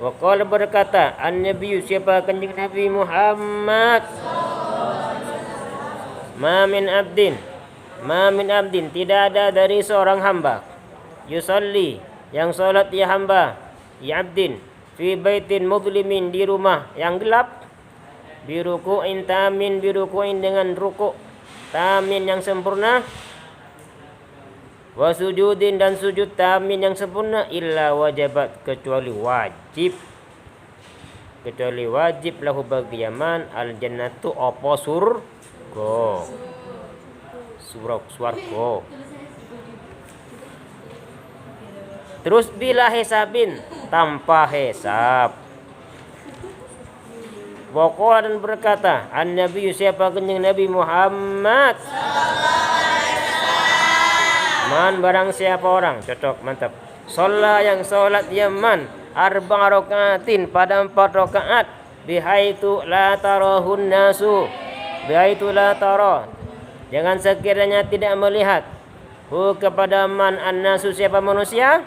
Wa qala berkata an-nabi siapa kanjeng Nabi Muhammad, ma min abdin tidak ada dari seorang hamba yusalli yang salat ya hamba ya abdin fi baitin mudlimin di rumah yang gelap biruku'in tamin biruku'in dengan ruku' tamin yang sempurna wa sujudin dan sujud tamin yang sempurna illa wajabat kecuali wajib lahu bagi yaman al jannatu apa surga swarga. Terus bila hisabin tanpa hisab. Waqala dan berkata an-nabi siapa kanjeng Nabi Muhammad man barang siapa orang cocok mantap sholat yang sholat yaman arba rakaatin pada 4 rakaat bihaitu la tarahun nasu bihaitu la tara jangan sekiranya tidak melihat kepada man an-nasu siapa manusia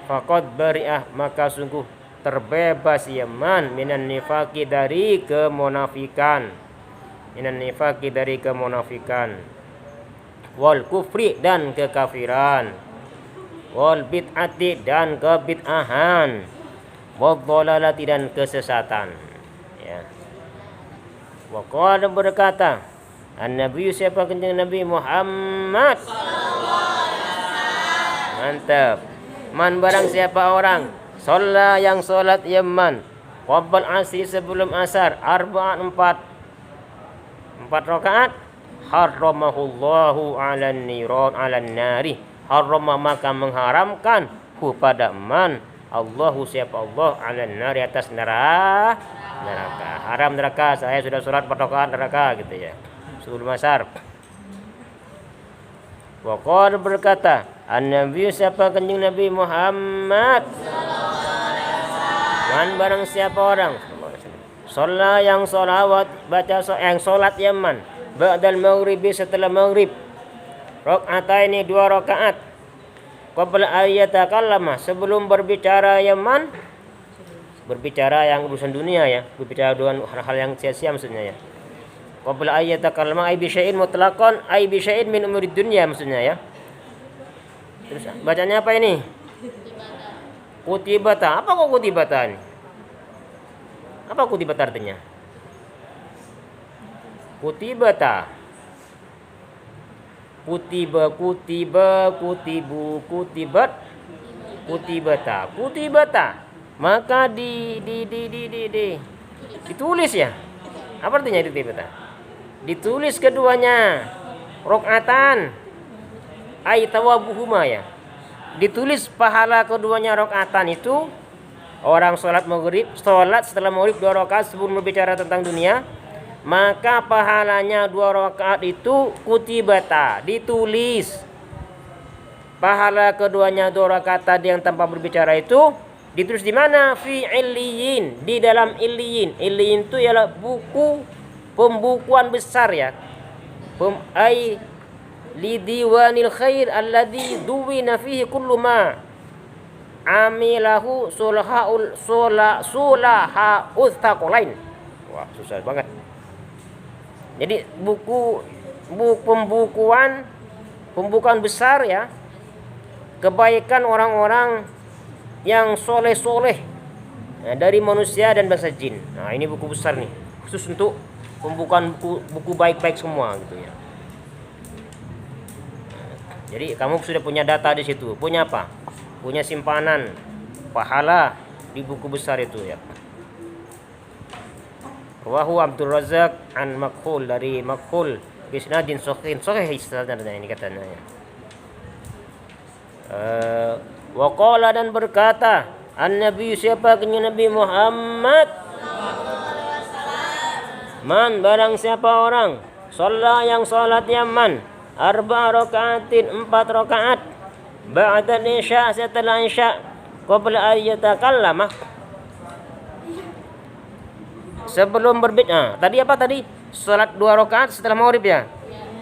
faqad bari'ah maka sungguh terbebas yaman minan nifaqi dari kemunafikan wal kufri dan kekafiran wal bid'ati dan kebid'ahan wal dhalalati dan kesesatan ya. Wa qala berkata an-nabi siapa kanjeng Nabi Muhammad mantap man barang siapa orang sholat yang sholat yaman qabl asri sebelum asar arba'an 4 rakaat harramahullahu 'alan nari harrama maka mengharamkan pada man Allahu siapa Allah 'alan nari atas neraka haram neraka saya sudah sholat 4 rakaat neraka gitu ya sebelum asar. Wa qala berkata an-nabi siapa kanjeng Nabi Muhammad man barang siapa orang sholat yang sholawat baca yang sholat yaman ba'dal maghribi setelah maghrib rak'ataini 2 rakaat qabla ayatakallama sebelum berbicara yaman berbicara yang urusan dunia ya berbicara dengan hal-hal yang sia-sia maksudnya ya qabla ayatakallama ay bi syai'in mutlaqan ay bi syai'in min umurid dunya maksudnya ya. Terus bacanya apa ini? Kutibata. Apa kok kutibata ini? Apa kutibata artinya? Kutibata. Kutiba, kutiba, kutibu, kutibat, kutibata. Kutibata. Maka ditulis ya. Apa artinya kutibata? Ditulis keduanya. Rokatan. Ay tawabuhuma ya. Ditulis pahala keduanya rakaatan itu orang sholat maghrib sholat setelah maghrib 2 rakaat sebelum berbicara tentang dunia maka pahalanya 2 rakaat itu kutibata ditulis pahala keduanya 2 rakaat tadi yang tanpa berbicara itu ditulis di mana fi illiyin di dalam illiyin illiyin itu ialah buku pembukuan besar ya li diwanil khair alladhi duwina fihi kullu ma amilahu sulahul thaqalain. Wah, susah banget. Jadi buku pembukuan besar ya. Kebaikan orang-orang yang soleh-soleh dari manusia dan bangsa jin. Nah, ini buku besar nih. Khusus untuk pembukaan buku baik-baik semua gitu ya. Jadi kamu sudah punya data di situ. Punya apa? Punya simpanan pahala di buku besar itu ya. Rawahu Abdul Razzaq an Makhul dari Makhul bisnadin sahih isnadnya ini katanya ya. Wa qala dan berkata an-nabi siapa kanjeng Nabi Muhammad man barang siapa orang sholat yang sholat yaman 4 rakaatin 4 rakaat ba'da isya setelah isya qabla ayatakallama sebelum berbicara tadi apa tadi salat 2 rakaat setelah maghrib ya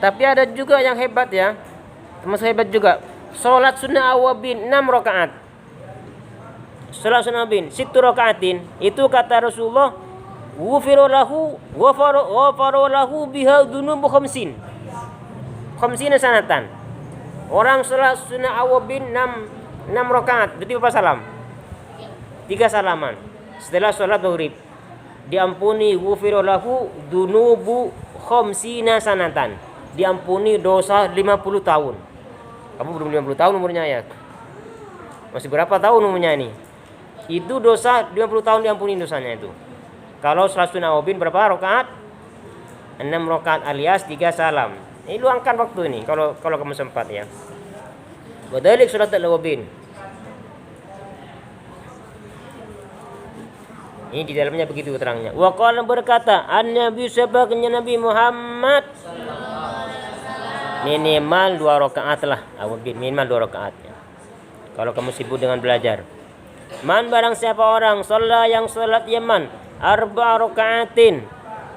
tapi ada juga yang hebat ya termasuk hebat juga salat sunnah awabin 6 rakaat salat sunnah bin sittu rakaatin, itu kata Rasulullah, ghufira lahu ghafara lahu biha dzunubu khamsin sanatan. Orang salat sunnah awabin 6 rakaat, berarti berapa salam? 3 salaman. Setelah salat maghrib diampuni, ghufira lahu dzunubu khamsina sanatan. Diampuni dosa 50 tahun. Kamu belum 50 tahun umurnya ya. Masih berapa tahun umurnya ini? Itu dosa 50 tahun diampuni dosanya itu. Kalau salat sunnah awabin berapa rakaat? 6 rakaat alias 3 salam. Ini luangkan waktu ini kalau kamu sempat ya. Wadalik salat al-awabin. Ini di dalamnya begitu terangnya. Wa qala berkata, an-nabi sebagainya Nabi Muhammad minimal 2 rakaat lah. Awabin minimal 2 rakaat ya. Kalau kamu sibuk dengan belajar. Man barang siapa orang sholat yang sholat Yaman 4 rakaatin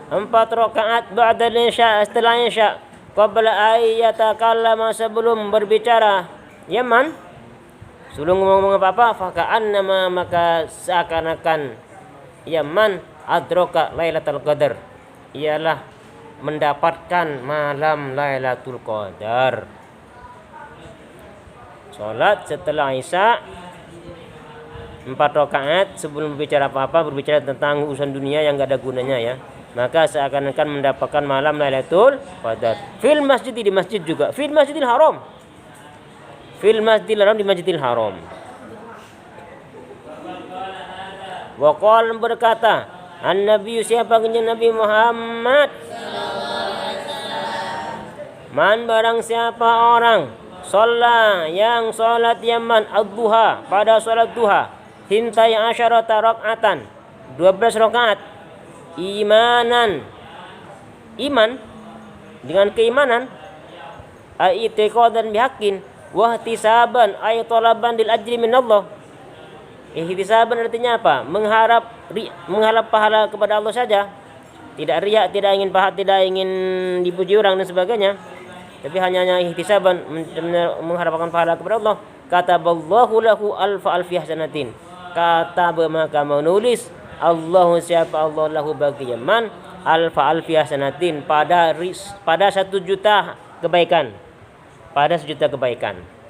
4 rakaat ba'da isya, setelah isya, qabla ayyatakallama, sebelum berbicara Yaman, sebelum ngomong apa-apa, faka'annama, maka seakan-akan Yaman adraka Lailatul Qadar, ialah mendapatkan malam Lailatul Qadar. Salat setelah Isya 4 rakaat sebelum berbicara apa-apa, berbicara tentang urusan dunia yang gak ada gunanya ya, maka seakan-akan mendapatkan malam Lailatul Qadar. Fil masjid, di masjid juga, fil masjidil haram, fil masjidil haram, di masjidil haram. Wa qala berkata, an-nabi siapa Nabi Muhammad, man barang siapa orang sholat yang sholat Yaman ad-duha, pada sholat duha, hintai asyarata rak'atan, 12 rakaat, imanan, iman dengan keimanan, i'tiqadan bihaqqin, wa ihtisaban ay talaban lil ajri min Allah. Ihtisaban artinya apa? Mengharap pahala kepada Allah saja. Tidak riya, tidak ingin pahala, tidak ingin dipuji orang dan sebagainya. Tapi hanya ihtisaban, mengharapkan pahala kepada Allah. Kataballahu lahu alfi hasanatin. Kata maka menulis Allah, siapa Allah, lahu bagi Yaman alfi hasanatin, pada 1 juta kebaikan. Pada 1 juta kebaikan.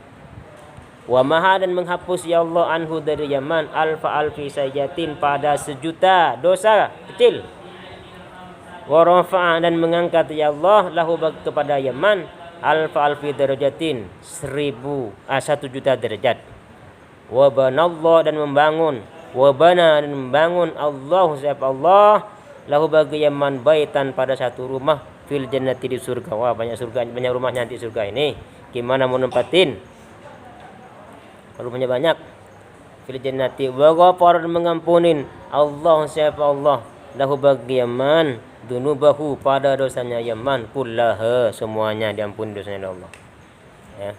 Wa maha, dan menghapus ya Allah anhu dari Yaman alfi sayyatin, pada 1 juta dosa kecil. Wa rafa'a, dan mengangkat ya Allah lahu kepada Yaman alfi darajatin, 1 juta derajat. Wa banallah, dan membangun, wa bana, dan membangun Allah, siapa Allah, lahu bagi Yaman baitan, pada 1 rumah fil jannati, di surga. Wah, banyak surga, banyak rumahnya nanti surga ini. Gimana mau nempatin? Kalau punya banyak, fil jannati, wa ghafar, mengampunin Allah, siapa Allah, lahu bagi Yaman dunubahu, pada dosanya Yaman, kullaha, semuanya diampuni dosanya Allah ya.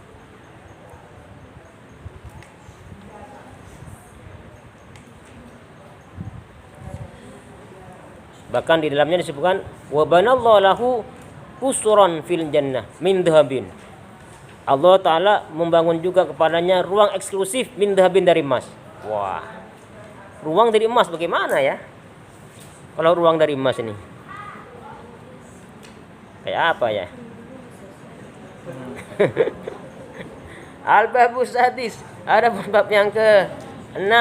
Bahkan di dalamnya disebutkan wa banallahu lahu qusran fil jannah min dhahabin. Allah Ta'ala membangun juga kepadanya ruang eksklusif min dhahabin, dari emas. Wah, ruang dari emas bagaimana ya? Kalau ruang dari emas ini kayak apa ya? Al-babus sadis, ada bab yang ke-6,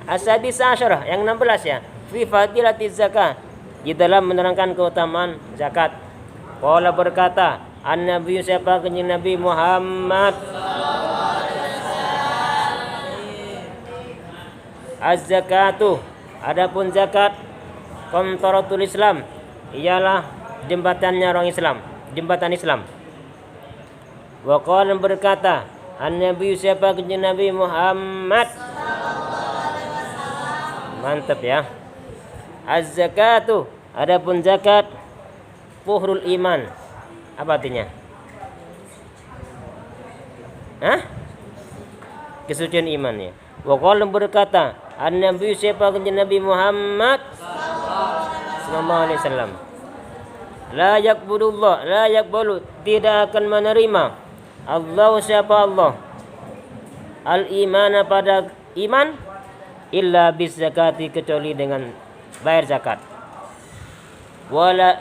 as-sadis asyarah, yang 16 ya. Fi fadilatiz zakah, di dalam menerangkan keutamaan zakat. Qala berkata, an-nabi siapa kanjeng Nabi Muhammad, az-zakatu, adapun zakat, qantaratul Islam, ialah jembatannya orang Islam, jembatan Islam. Wa qala berkata, an-nabi siapa kanjeng Nabi Muhammad, mantap ya. Az-zakatu, adapun zakat, puhrul iman. Apa artinya? Kesucian iman ya. Wa qala berkata, an-nabi siapa kanjeng Nabi Muhammad sallallahu alaihi wasallam, la yaqbulullah, la yaqbalu, tidak akan menerima Allah, siapa Allah, al-imana, pada iman, illa bis zakati, kecuali dengan bayar zakat. Wala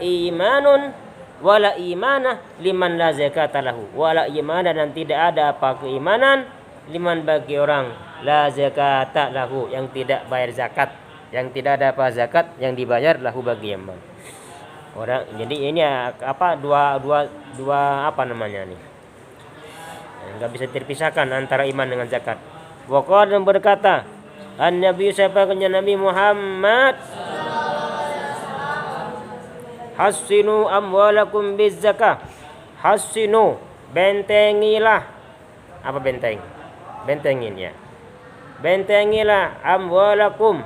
imanah liman la zakata lahu. Wala imanah, dan tidak ada apa keimanan liman bagi orang la zakata lahu, yang tidak bayar zakat, yang tidak ada apa zakat yang dibayar lahu bagi yang orang. Jadi ini apa dua apa namanya nih? Enggak bisa terpisahkan antara iman dengan zakat. Wa qala, berkata An-Nabi, siapa Nabi Muhammad, hassinu amwalakum biz zakah. Hassinu, bentengilah. Apa benteng? Bentengin ya. Bentengilah amwalakum,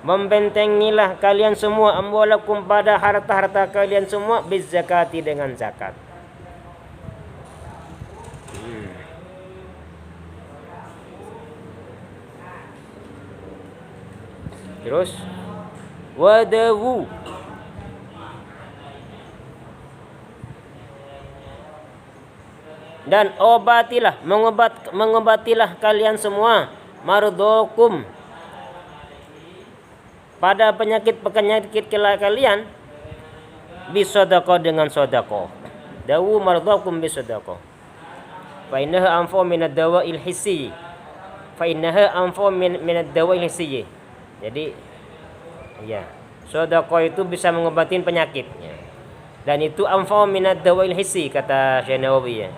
membentengilah kalian semua, amwalakum, pada harta-harta kalian semua, biz zakati, dengan zakat. Terus wadawu, dan obatilah, mengobatilah kalian semua, mardokum, pada penyakit kalian, bisodako, dengan sodako. Dawu mardokum bisodako. Fa innaha anfa minad dawa'il hissi. Fa innaha anfa minad dawa'il hissi. Jadi ya, sodako itu bisa mengobatin penyakit ya. Dan itu anfa minad dawa'il hissi, kata Syekh Nawawi ya.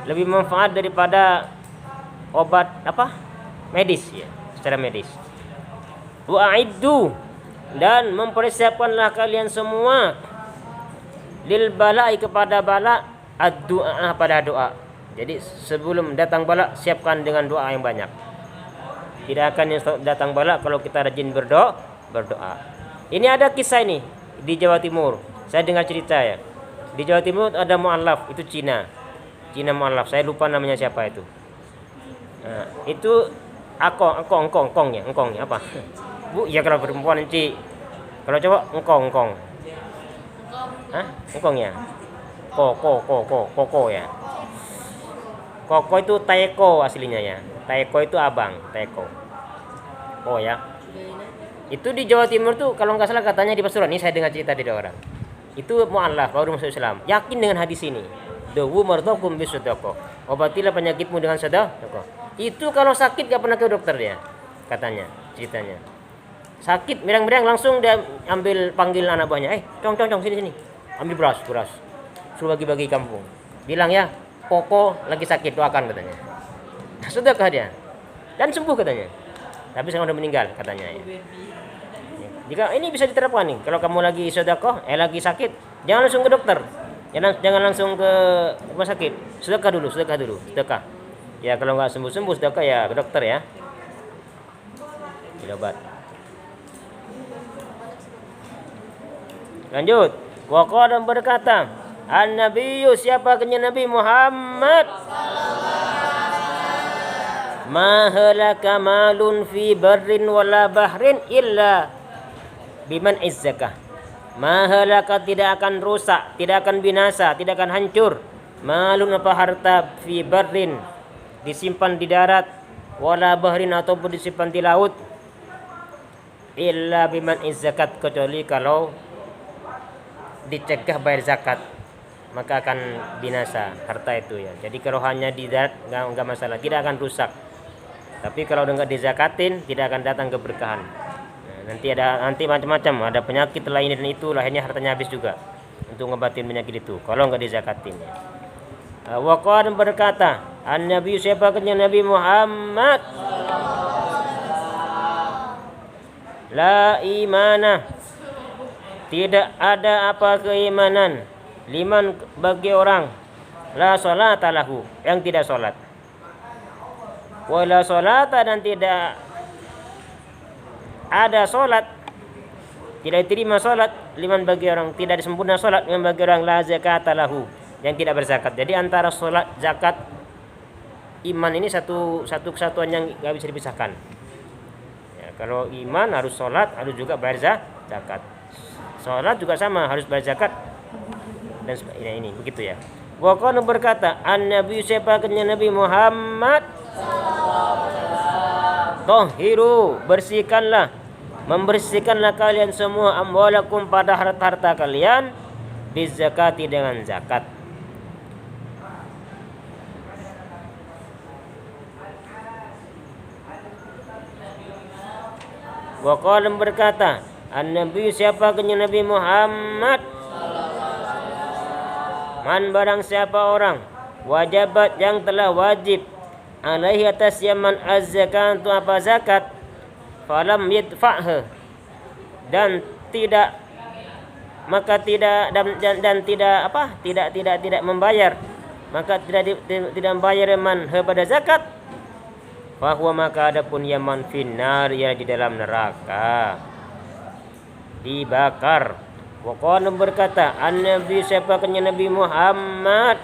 Lebih manfaat daripada obat apa? Medis ya, secara medis. Wa'iddu, dan mempersiapkanlah kalian semua, lil bala'i, kepada bala, ad-du'a, pada doa. Jadi sebelum datang bala, siapkan dengan doa yang banyak. Tidak akan datang bala kalau kita rajin berdoa. Ini ada kisah ini di Jawa Timur. Saya dengar cerita ya. Di Jawa Timur ada mu'allaf, itu Cina mu'allaf. Saya lupa namanya siapa itu. Nah, itu engkongnya apa? Bu, ya kalau perempuan nanti. Kalau cowok engkong. Hah? Engkongnya. Koko ya. Koko itu taeko aslinya ya. Taeko itu abang, taeko. Oh ya. Itu di Jawa Timur tuh kalau nggak salah katanya di Pasuruan. Ini saya dengar cerita dari orang. Itu mu'allaf, baru masuk Islam. Yakin dengan hadis ini. Dawu mardokum bisodako. Obatilah penyakitmu dengan sedekah. Itu kalau sakit gak pernah ke dokter dia, katanya, ceritanya. Sakit merang-merang langsung dia panggil anak buahnya. Cong sini. Ambil beras. Suruh bagi-bagi kampung. Bilang ya, Koko lagi sakit, doakan katanya. Sedekah dia. Dan sembuh katanya. Tapi sekarang udah meninggal katanya ya. Jika ini bisa diterapkan nih, kalau kamu lagi sedekah, lagi sakit, jangan langsung ke dokter. Jangan langsung ke rumah sakit. Sedekah dulu. Ya kalau nggak sembuh sedekah ya ke dokter ya. Obat. Lanjut. Wa qala, berkata An-Nabiyyu, siapa Nabi Muhammad, ma halaka malun fi barrin wala bahrin illa biman izzakah. Ma halaka, tidak akan rusak, tidak akan binasa, tidak akan hancur. Malun, apa harta, fi barrin, disimpan di darat, wala bahrin, ataupun disimpan di laut, illa biman izzakat, kecuali kalau dicegah bayar zakat, maka akan binasa harta itu ya. Jadi kalau hanya di darat enggak masalah, tidak akan rusak. Tapi kalau enggak dizakatin, tidak akan datang keberkahan. Nanti macam-macam, ada penyakit lain dan itu, akhirnya hartanya habis juga untuk ngobatin penyakit itu kalau enggak dizakatin ya. Wa qala, berkata An-Nabi, siapa Nabi Muhammad, la imana, tidak ada apa keimanan, liman, bagi orang, la sholata lahu, yang tidak sholat, wala sholata, dan tidak ada sholat, tidak diterima sholat, liman, bagi orang, tidak disempurna sholat, liman, bagi orang, la zakata lahu, yang tidak berzakat. Jadi antara sholat, zakat, iman ini satu kesatuan yang nggak bisa dipisahkan ya. Kalau iman harus sholat, harus juga bayar zakat. Sholat juga sama, harus bayar zakat, dan ini begitu ya. Wa qala, berkata An-Nabi, siapa Nabi Muhammad, Tahiru, bersihkanlah, membersihkanlah kalian semua amwalakum pada harta-harta kalian bizakati dengan zakat. Wa qala berkata, an-nabi siapa kenyang Nabi Muhammad, man barang siapa orang wajabat yang telah wajib alaihi atas yaman az-zakat itu apa zakat, falam yadfa'ha dan tidak maka tidak dan tidak apa tidak membayar, maka tidak membayar man pada zakat, fahuwa maka adapun yaman finnar ya di dalam neraka dibakar. Wa qala berkata, an-nabi siapa kenyang Nabi Muhammad,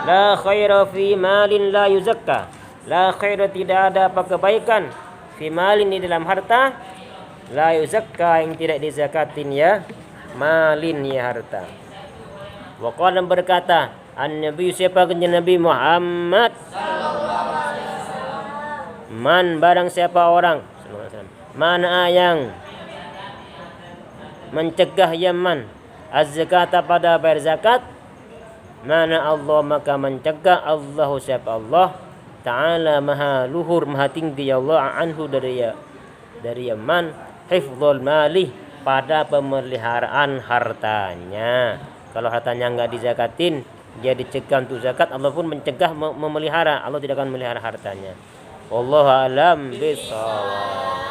la khaira fi malin la yuzakka, la khaira tidak ada apa kebaikan fi malin di dalam harta la yuzakka yang tidak dizakatin ya malin ya harta. Wa qala berkata, an-nabi siapa kenyang Nabi Muhammad, man barang siapa orang mana yang mencegah yaman az-zakata pada bayar zakat, mana Allah maka mencegah Allah siapa Allah Ta'ala maha luhur maha tinggi Allah anhu dari yaman hifdzul mali pada pemeliharaan hartanya. Kalau hartanya enggak dizakatin, dia dicegah untuk zakat, Allah pun mencegah memelihara, Allah tidak akan memelihara hartanya. Wallahu a'lam bishawab.